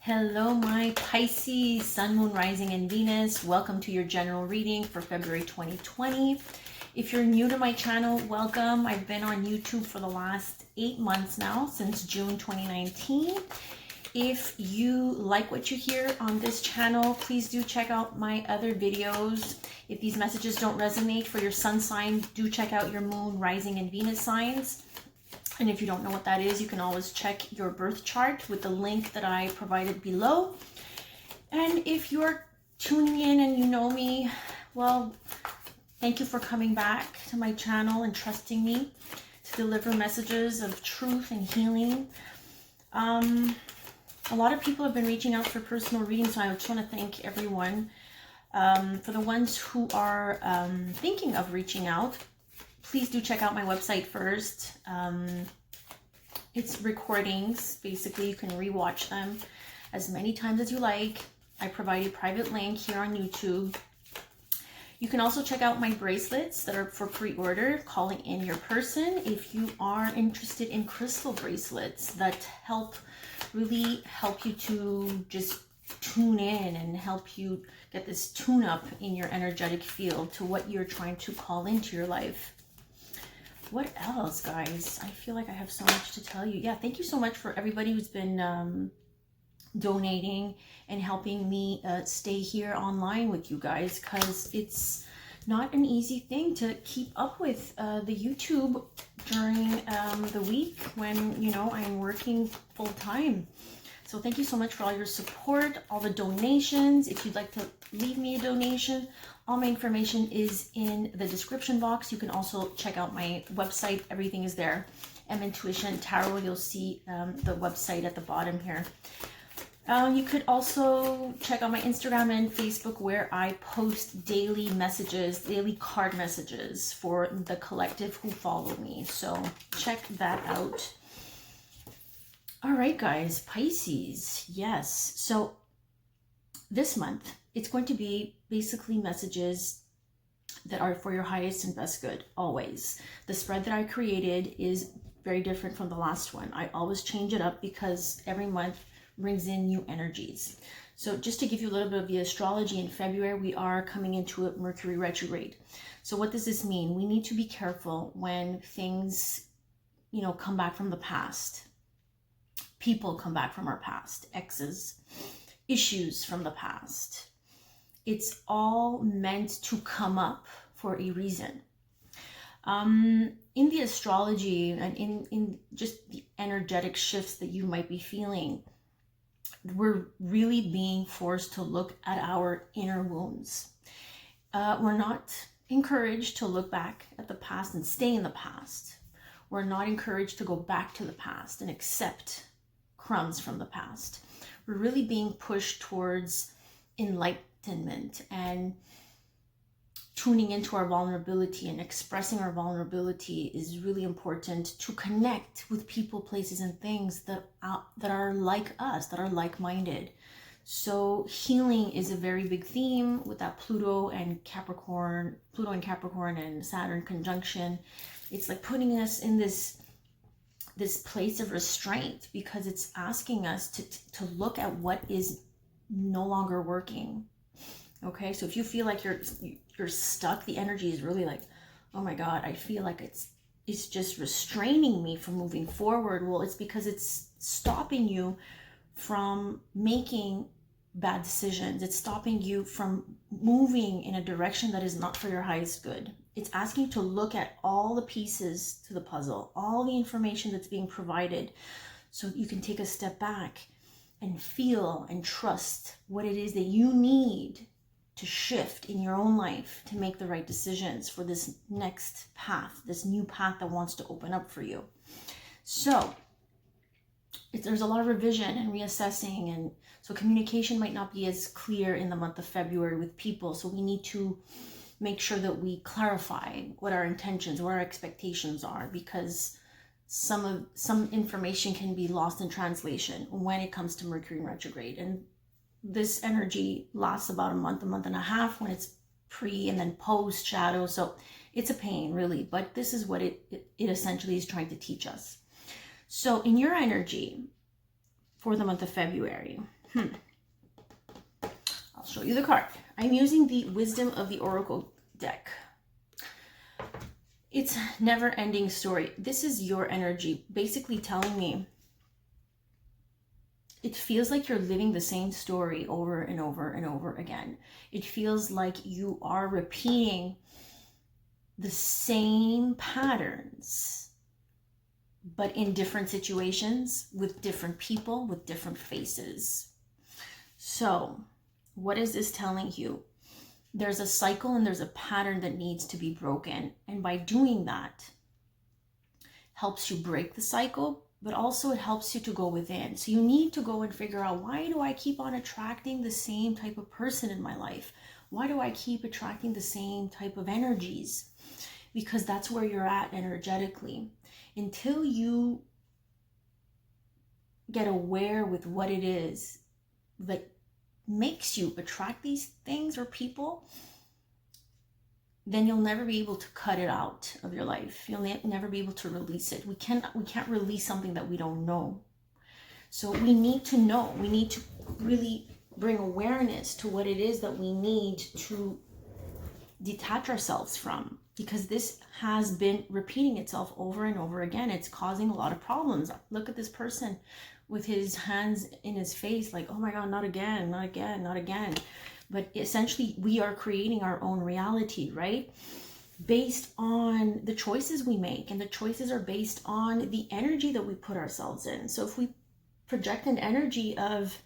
Hello, my Pisces, Sun, Moon, Rising, and Venus. Welcome to your general reading for February 2020. If you're new to my channel, welcome. I've been on YouTube for the last 8 months now, since June 2019. If you like what you hear on this channel, please do check out my other videos. If these messages don't resonate for your sun sign, do check out your Moon, Rising, and Venus signs. And if you don't know what that is, you can always check your birth chart with the link that I provided below. And if you're tuning in and you know me, well, thank you for coming back to my channel and trusting me to deliver messages of truth and healing. A lot of people have been reaching out for personal readings, so I just want to thank everyone. For the ones who are thinking of reaching out, please do check out my website first. It's recordings. Basically, you can rewatch them as many times as you like. I provide a private link here on YouTube. You can also check out my bracelets that are for pre-order, calling in your person. If you are interested in crystal bracelets that really help you to just tune in and help you get this tune up in your energetic field to what you're trying to call into your life. What else, guys? I feel like I have so much to tell you. Yeah, thank you so much for everybody who's been donating and helping me stay here online with you guys, because it's not an easy thing to keep up with the YouTube during the week when, you know, I'm working full time. So thank you so much for all your support, all the donations. If you'd like to leave me a donation, all my information is in the description box. You can also check out my website. Everything is there. M Intuition Tarot. You'll see the website at the bottom here. You could also check out my Instagram and Facebook, where I post daily messages, daily card messages for the collective who follow me. So check that out. All right, guys, Pisces. Yes. So this month, it's going to be basically messages that are for your highest and best good, always. The spread that I created is very different from the last one. I always change it up because every month brings in new energies. So just to give you a little bit of the astrology, in February, we are coming into a Mercury retrograde. So what does this mean? We need to be careful when things, you know, come back from the past. People come back from our past, exes, issues from the past. It's all meant to come up for a reason. In the astrology and in just the energetic shifts that you might be feeling, we're really being forced to look at our inner wounds. We're not encouraged to look back at the past and stay in the past. We're not encouraged to go back to the past and accept crumbs from the past. We're really being pushed towards enlightenment and tuning into our vulnerability, and expressing our vulnerability is really important to connect with people, places, and things that are like us, that are like-minded. So healing is a very big theme with that Pluto and Capricorn and Saturn conjunction. It's like putting us in this place of restraint, because it's asking us to look at what is no longer working. Okay, so if you feel like you're stuck, the energy is really like, oh my God, I feel like it's just restraining me from moving forward. Well, it's because it's stopping you from making bad decisions. It's stopping you from moving in a direction that is not for your highest good. It's asking you to look at all the pieces to the puzzle, all the information that's being provided, so you can take a step back and feel and trust what it is that you need to shift in your own life to make the right decisions for this next path, this new path that wants to open up for you. So there's a lot of revision and reassessing, and so communication might not be as clear in the month of February with people. So we need to make sure that we clarify what our intentions, what our expectations are, because some information can be lost in translation when it comes to Mercury in retrograde. And this energy lasts about a month and a half when it's pre and then post shadow. So it's a pain, really, but this is what it essentially is trying to teach us. So in your energy for the month of February, I'll show you the card. I'm using the Wisdom of the Oracle deck. It's a never-ending story. This is your energy basically telling me it feels like you're living the same story over and over and over again. It feels like you are repeating the same patterns, but in different situations, with different people, with different faces. So what is this telling you? There's a cycle and there's a pattern that needs to be broken. And by doing that, helps you break the cycle, but also it helps you to go within. So you need to go and figure out, why do I keep on attracting the same type of person in my life? Why do I keep attracting the same type of energies? Because that's where you're at energetically. Until you get aware with what it is that makes you attract these things or people, then you'll never be able to cut it out of your life. You'll never be able to release it. We can't release something that we don't know. So we need to know. We need to really bring awareness to what it is that we need to detach ourselves from, because this has been repeating itself over and over again. It's causing a lot of problems. Look at this person with his hands in his face, like, oh my God, not again, not again, not again. But essentially, we are creating our own reality, right? Based on the choices we make. And the choices are based on the energy that we put ourselves in. So if we project an energy of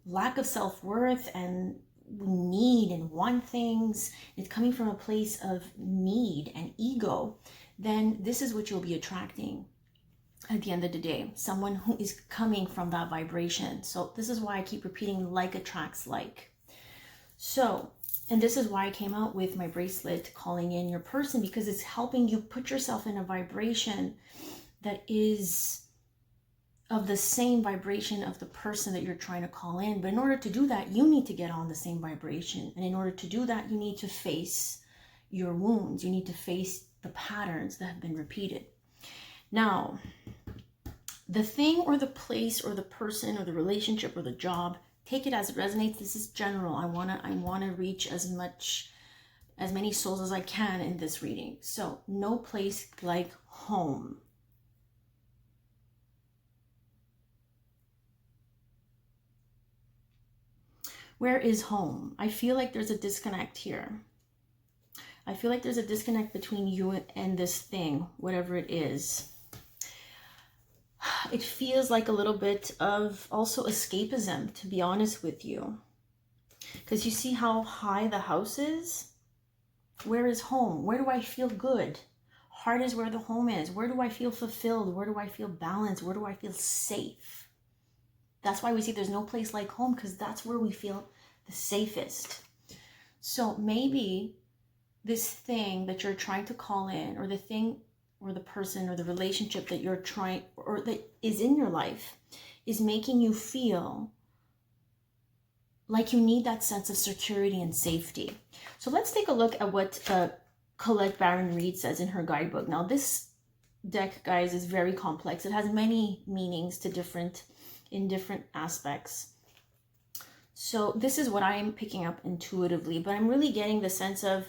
lack of self-worth and we need and want things, it's coming from a place of need and ego, then this is what you'll be attracting at the end of the day. Someone who is coming from that vibration. So this is why I keep repeating, like attracts like. So, and this is why I came out with my bracelet, calling in your person, because it's helping you put yourself in a vibration that is of the same vibration of the person that you're trying to call in. But in order to do that, you need to get on the same vibration. And in order to do that, you need to face your wounds. You need to face the patterns that have been repeated. Now, the thing or the place or the person or the relationship or the job, take it as it resonates. This is general. I wanna reach as many souls as I can in this reading. So, no place like home. Where is home? I feel like there's a disconnect here. I feel like there's a disconnect between you and this thing, whatever it is. It feels like a little bit of also escapism, to be honest with you. Because you see how high the house is? Where is home? Where do I feel good? Heart is where the home is. Where do I feel fulfilled? Where do I feel balanced? Where do I feel safe? That's why we see there's no place like home, because that's where we feel the safest. So maybe this thing that you're trying to call in, or the thing or the person or the relationship that you're trying, or that is in your life, is making you feel like you need that sense of security and safety. So let's take a look at what Colette Baron Reid says in her guidebook. Now this deck, guys, is very complex. It has many meanings to in different aspects. So this is what I'm picking up intuitively, but I'm really getting the sense of,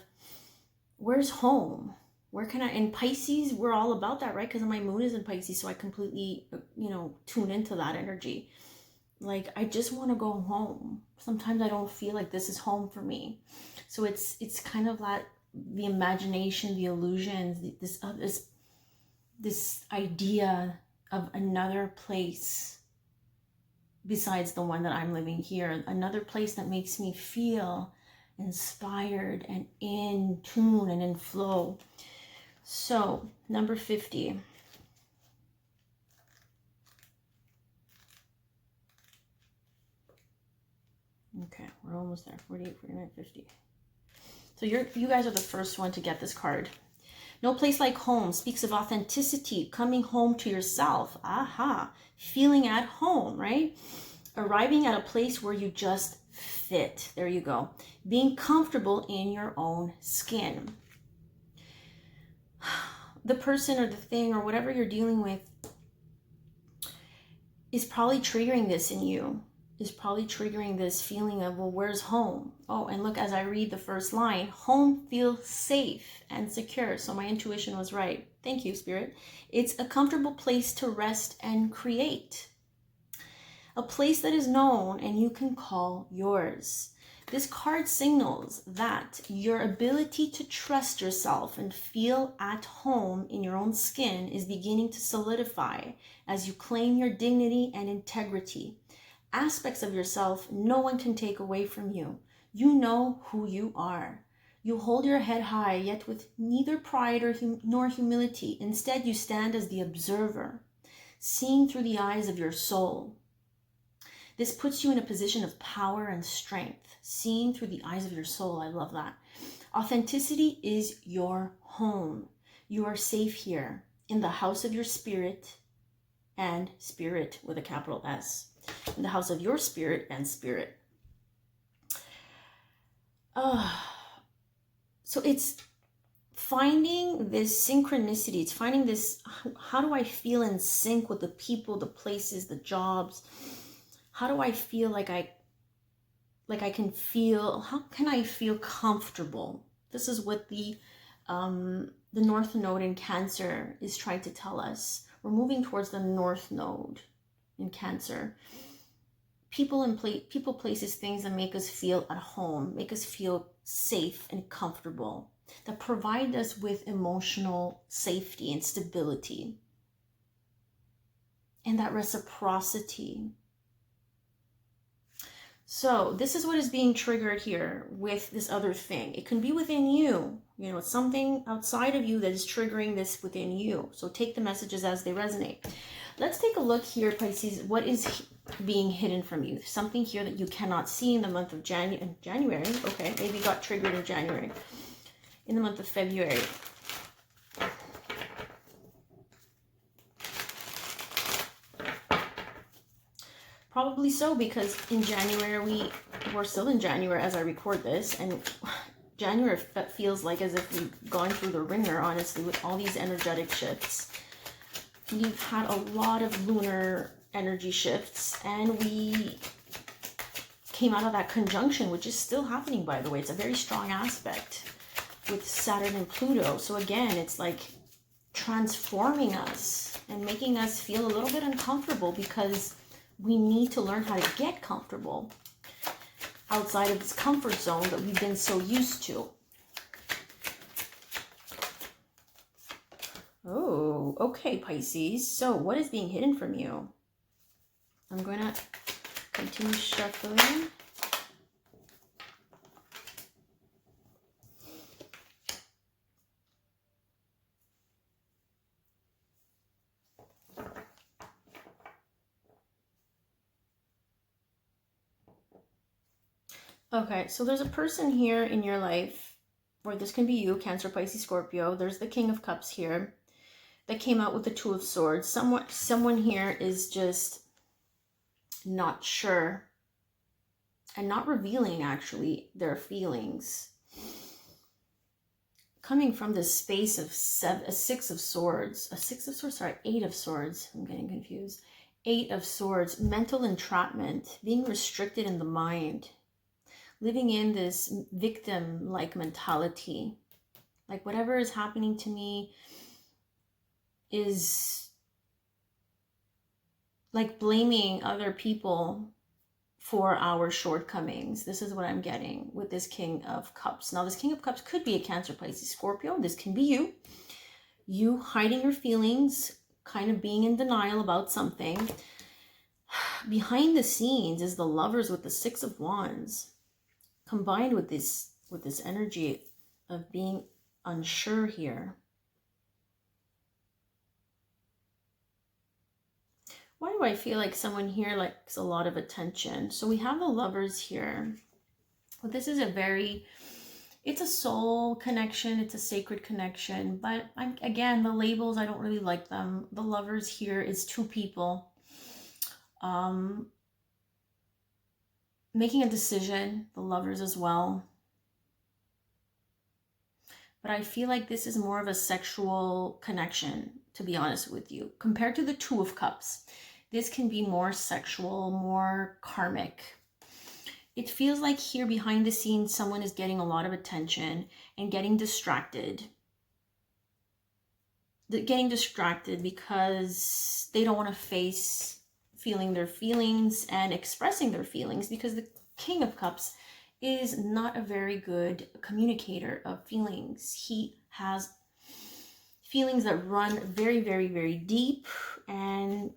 where's home? Where can I, in Pisces, we're all about that, right? Because my moon is in Pisces, so I completely, tune into that energy. Like, I just want to go home. Sometimes I don't feel like this is home for me. So it's kind of like the imagination, the illusions, this idea of another place besides the one that I'm living here, another place that makes me feel inspired and in tune and in flow. So, number 50. Okay, we're almost there. 48, 49, 50. So you guys are the first one to get this card. No place like home speaks of authenticity, coming home to yourself. Aha, feeling at home, right? Arriving at a place where you just fit. There you go. Being comfortable in your own skin. The person or the thing or whatever you're dealing with is probably triggering this in you. is probably triggering this feeling of, well, where's home? Oh, and look, as I read the first line, home feels safe and secure. So my intuition was right. Thank you, Spirit. It's a comfortable place to rest and create. A place that is known and you can call yours. This card signals that your ability to trust yourself and feel at home in your own skin is beginning to solidify as you claim your dignity and integrity. Aspects of yourself no one can take away from you. You know who you are. You hold your head high, yet with neither pride nor humility. Instead, you stand as the observer, seeing through the eyes of your soul. This puts you in a position of power and strength, seeing through the eyes of your soul. I love that. Authenticity is your home. You are safe here in the house of your spirit, and spirit with a capital S. In the house of your spirit and spirit. So it's finding this synchronicity. It's finding this, how do I feel in sync with the people, the places, the jobs? How do I feel like I can feel, how can I feel comfortable? This is what the North Node in Cancer is trying to tell us. We're moving towards the North Node in Cancer. People, places, things that make us feel at home, make us feel safe and comfortable, that provide us with emotional safety and stability, and that reciprocity. So this is what is being triggered here with this other thing. It can be within you. You know, it's something outside of you that is triggering this within you. So take the messages as they resonate. Let's take a look here, Pisces. What is being hidden from you? Something here that you cannot see in the month of January. Okay, maybe got triggered in January. In the month of February. Probably so, because in January, we're still in January as I record this, and January feels like as if we've gone through the ringer, honestly, with all these energetic shifts. We've had a lot of lunar energy shifts, and we came out of that conjunction, which is still happening, by the way. It's a very strong aspect with Saturn and Pluto. So again, it's like transforming us and making us feel a little bit uncomfortable, because we need to learn how to get comfortable outside of this comfort zone that we've been so used to. Oh, okay, Pisces. So what is being hidden from you? I'm going to continue shuffling. Okay, so there's a person here in your life, or this can be you, Cancer, Pisces, Scorpio. There's the King of Cups here that came out with the Two of Swords. Someone here is just not sure and not revealing, actually, their feelings. Coming from this space of Eight of Swords. I'm getting confused. 8 of Swords, mental entrapment, being restricted in the mind. Living in this victim-like mentality. Like whatever is happening to me is like blaming other people for our shortcomings. This is what I'm getting with this King of Cups. Now, this King of Cups could be a Cancer, Pisces, Scorpio. This can be you. You hiding your feelings, kind of being in denial about something. Behind the scenes is the Lovers with the Six of Wands, combined with this energy of being unsure here. Why do I feel like someone here likes a lot of attention? So we have the Lovers here. Well, this is it's a soul connection. It's a sacred connection. But again, the labels, I don't really like them. The Lovers here is two people making a decision. The Lovers as well. But I feel like this is more of a sexual connection, to be honest with you, compared to the Two of Cups. this can be more sexual, more karmic. It feels like here behind the scenes, someone is getting a lot of attention and getting distracted. Getting distracted because they don't want to face feeling their feelings and expressing their feelings, because the King of Cups is not a very good communicator of feelings. He has feelings that run very, very, very deep, and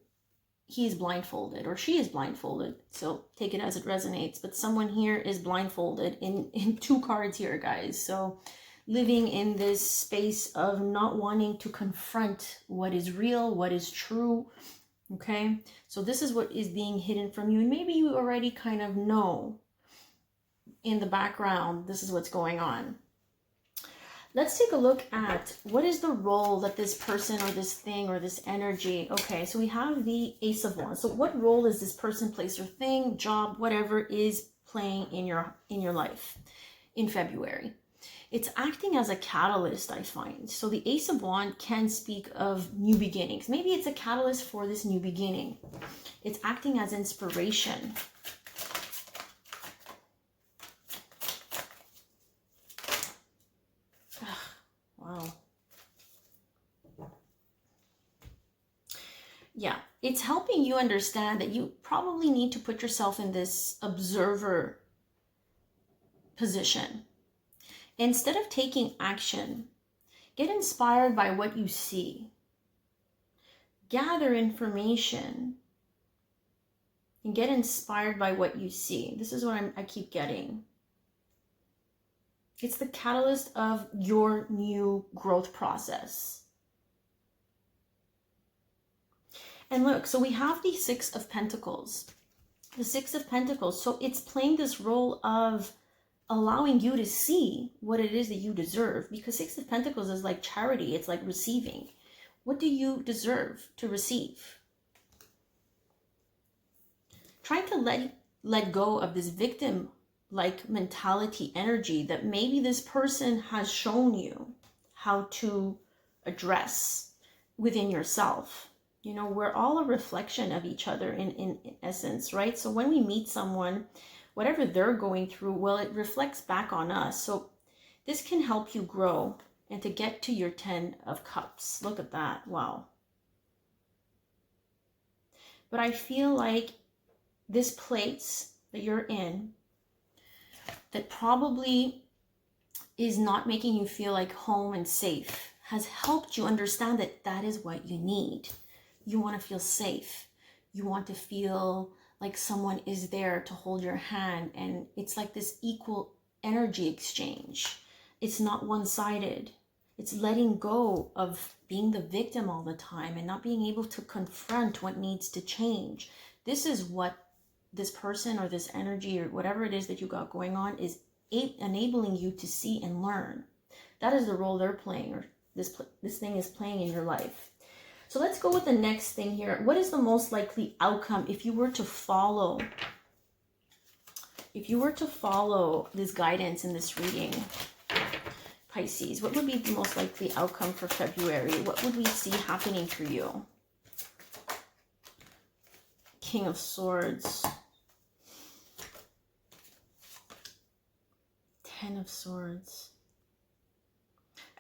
he's blindfolded, or she is blindfolded. So take it as it resonates. But someone here is blindfolded in 2 cards here, guys. So living in this space of not wanting to confront what is real, what is true. Okay, so this is what is being hidden from you. And maybe you already kind of know in the background, this is what's going on. Let's take a look at what is the role that this person or this thing or this energy. Okay, so we have the Ace of Wands. So what role is this person, place, or thing, job, whatever, is playing in your life in February? It's acting as a catalyst, I find. So the Ace of Wands can speak of new beginnings. Maybe it's a catalyst for this new beginning. It's acting as inspiration. Wow. Yeah, it's helping you understand that you probably need to put yourself in this observer position. Instead of taking action, get inspired by what you see. Gather information and get inspired by what you see. This is what I keep getting. It's the catalyst of your new growth process. And look, so we have the Six of Pentacles. The Six of Pentacles. So it's playing this role of allowing you to see what it is that you deserve, because Six of Pentacles is like charity. It's like receiving. What do you deserve to receive? Trying to let go of this victim like mentality energy that maybe this person has shown you how to address within yourself. You know, we're all a reflection of each other in essence, right? So when we meet someone, whatever they're going through, well, it reflects back on us. So this can help you grow and to get to your 10 of Cups. Look at that. Wow. But I feel like this place that you're in that probably is not making you feel like home and safe has helped you understand that that is what you need. You want to feel safe. You want to feel like someone is there to hold your hand, and it's like this equal energy exchange. It's not one-sided. It's letting go of being the victim all the time and not being able to confront what needs to change. This is what this person or this energy or whatever it is that you got going on is enabling you to see and learn. That is the role they're playing, or this thing is playing in your life. So let's go with the next thing here. What is the most likely outcome if you were to follow this guidance in this reading, Pisces? What would be the most likely outcome for February? What would we see happening for you? King of Swords. 10 of Swords.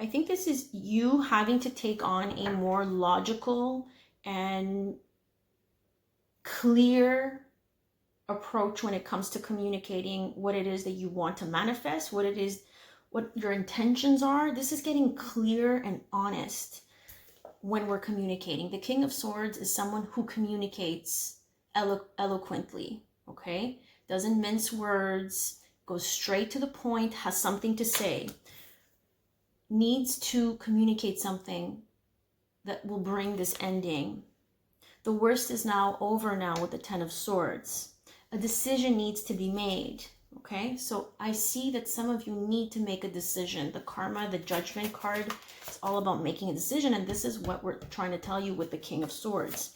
I think this is you having to take on a more logical and clear approach when it comes to communicating what it is that you want to manifest, what your intentions are. This is getting clear and honest when we're communicating. The King of Swords is someone who communicates eloquently, okay? Doesn't mince words, goes straight to the point, has something to say. Needs to communicate something that will bring this ending. The worst is now over now with the 10 of Swords. A decision needs to be made, okay? So I see that some of you need to make a decision. The Karma, the Judgment card, it's all about making a decision, and this is what we're trying to tell you with the King of Swords.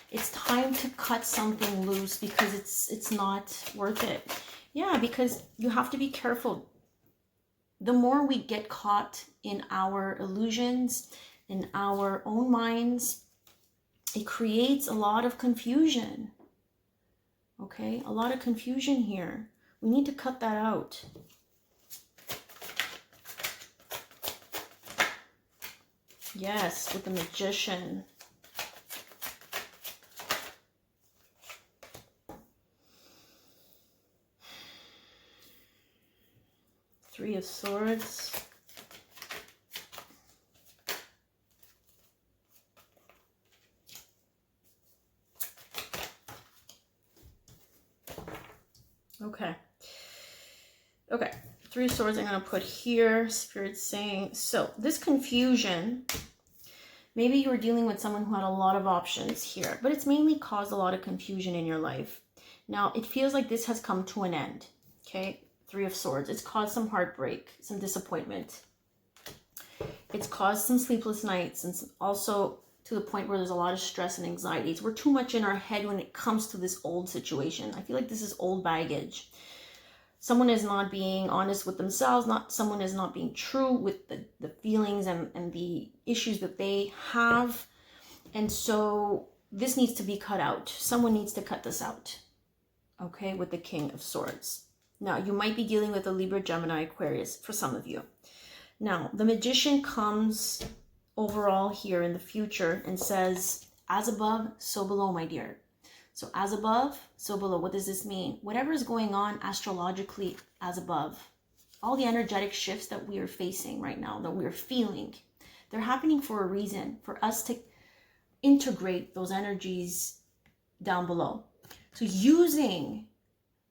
It's time to cut something loose because it's not worth it. Yeah, because you have to be careful. The more we get caught in our illusions, in our own minds, it creates a lot of confusion. Okay, a lot of confusion here. We need to cut that out. Yes, with the Magician. Three of Swords. Okay. Okay. Three of Swords I'm going to put here. Spirit's saying, so this confusion, maybe you were dealing with someone who had a lot of options here, but it's mainly caused a lot of confusion in your life. Now, it feels like this has come to an end. Okay. Three of Swords. It's caused some heartbreak, some disappointment. It's caused some sleepless nights, and also to the point where there's a lot of stress and anxieties. We're too much in our head when it comes to this old situation. I feel like this is old baggage. Someone is not being honest with themselves. Someone is not being true with the feelings and the issues that they have. And so this needs to be cut out. Someone needs to cut this out. Okay, with the King of Swords. Now, you might be dealing with a Libra, Gemini, Aquarius for some of you. Now, the Magician comes overall here in the future and says, as above, so below, my dear. So as above, so below. What does this mean? Whatever is going on astrologically as above, all the energetic shifts that we are facing right now, that we're feeling, they're happening for a reason, for us to integrate those energies down below. So using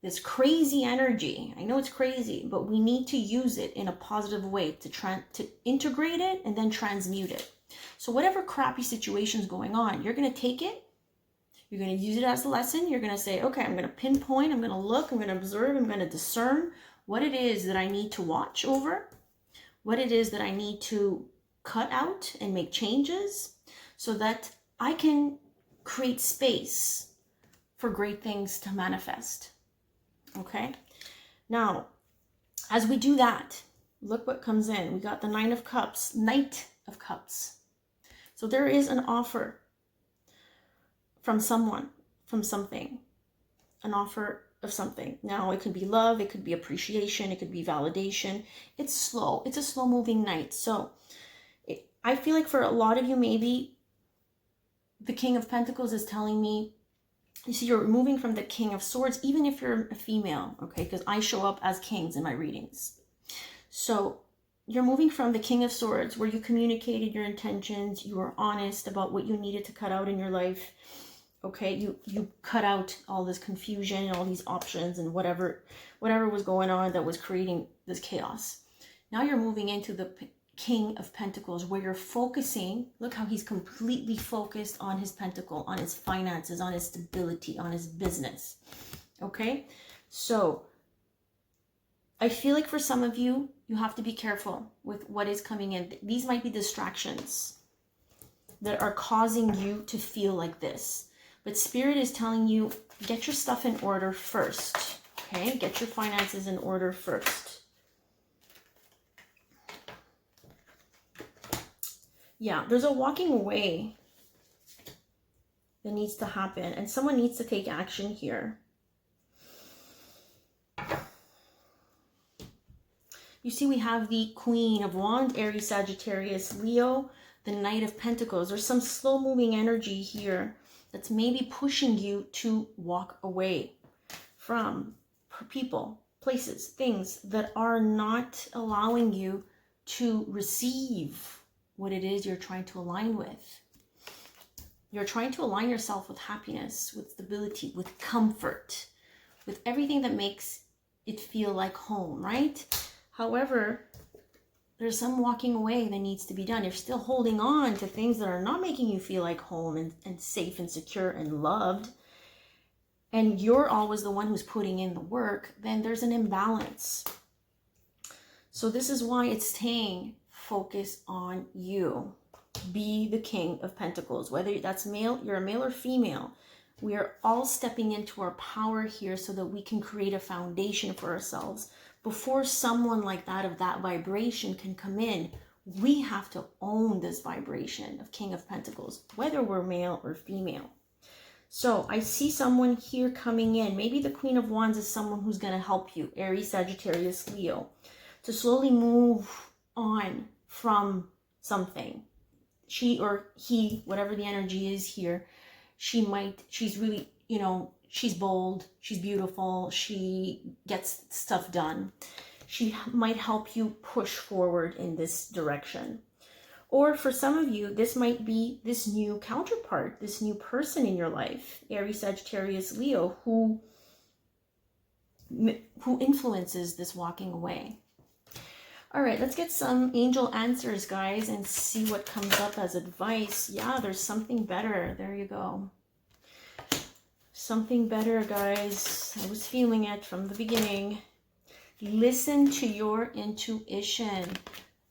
this crazy energy, I know it's crazy, but we need to use it in a positive way to integrate it and then transmute it. So whatever crappy situation is going on, you're going to take it, you're going to use it as a lesson. You're going to say, okay, I'm going to pinpoint, I'm going to look, I'm going to observe, I'm going to discern what it is that I need to watch over, what it is that I need to cut out and make changes so that I can create space for great things to manifest. Okay, now as we do that, look what comes in. We got the Nine of Cups, Knight of Cups. So there is an offer from someone, from something, an offer of something. Now it could be love, it could be appreciation, it could be validation. It's slow, it's a slow moving night. So I feel like for a lot of you, maybe the King of Pentacles is telling me, you see, you're moving from the King of Swords, even if you're a female, okay? Because I show up as kings in my readings. So you're moving from the King of Swords, where you communicated your intentions, you were honest about what you needed to cut out in your life, okay? You cut out all this confusion and all these options and whatever was going on that was creating this chaos. Now you're moving into the King of Pentacles, where you're focusing. Look how he's completely focused on his pentacle, on his finances, on his stability, on his business. Okay, so I feel like for some of you, you have to be careful with what is coming in. These might be distractions that are causing you to feel like this. But Spirit is telling you, get your stuff in order first. Okay, get your finances in order first. Yeah, there's a walking away that needs to happen, and someone needs to take action here. You see, we have the Queen of Wands, Aries, Sagittarius, Leo, the Knight of Pentacles. There's some slow-moving energy here that's maybe pushing you to walk away from people, places, things that are not allowing you to receive what it is you're trying to align with. You're trying to align yourself with happiness, with stability, with comfort, with everything that makes it feel like home, right? However, there's some walking away that needs to be done. You're still holding on to things that are not making you feel like home and safe and secure and loved, and you're always the one who's putting in the work, then there's an imbalance. So this is why it's saying, focus on you. Be the King of Pentacles. Whether that's male, you're a male or female, we are all stepping into our power here so that we can create a foundation for ourselves. Before someone like that, of that vibration, can come in, We have to own this vibration of King of Pentacles, whether we're male or female. So I see someone here coming in. Maybe the Queen of Wands is someone who's going to help you, Aries, Sagittarius, Leo, to slowly move on from something. She or he, whatever the energy is here, she's really, you know, she's bold, she's beautiful, she gets stuff done. She might help you push forward in this direction. Or for some of you, this might be this new counterpart, this new person in your life, Aries, Sagittarius, Leo, who influences this walking away. All right, let's get some angel answers, guys, and see what comes up as advice. Yeah, there's something better. There you go. Something better, guys. I was feeling it from the beginning. Listen to your intuition.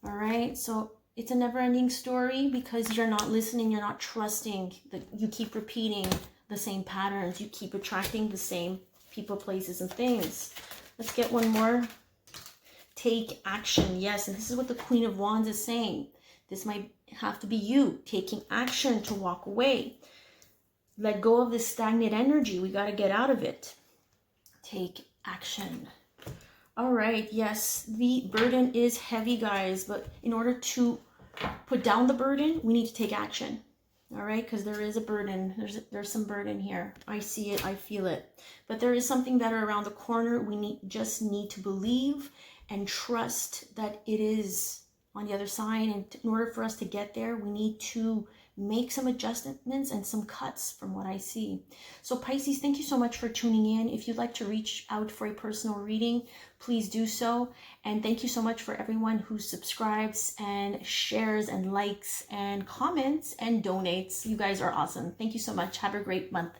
All right, so it's a never-ending story because you're not listening, you're not trusting, that you keep repeating the same patterns, you keep attracting the same people, places, and things. Let's get one more. Take action. Yes, and this is what the Queen of Wands is saying. This might have to be you taking action to walk away. Let go of this stagnant energy. We got to get out of it. Take action. All right, yes, the burden is heavy, guys, but in order to put down the burden, we need to take action. All right, because there is a burden. There's some burden here. I see it, I feel it. But there is something better around the corner. We just need to believe and trust that it is on the other side. And in order for us to get there, we need to make some adjustments and some cuts from what I see. So Pisces, thank you so much for tuning in. If you'd like to reach out for a personal reading, please do so. And thank you so much for everyone who subscribes and shares and likes and comments and donates. You guys are awesome. Thank you so much. Have a great month.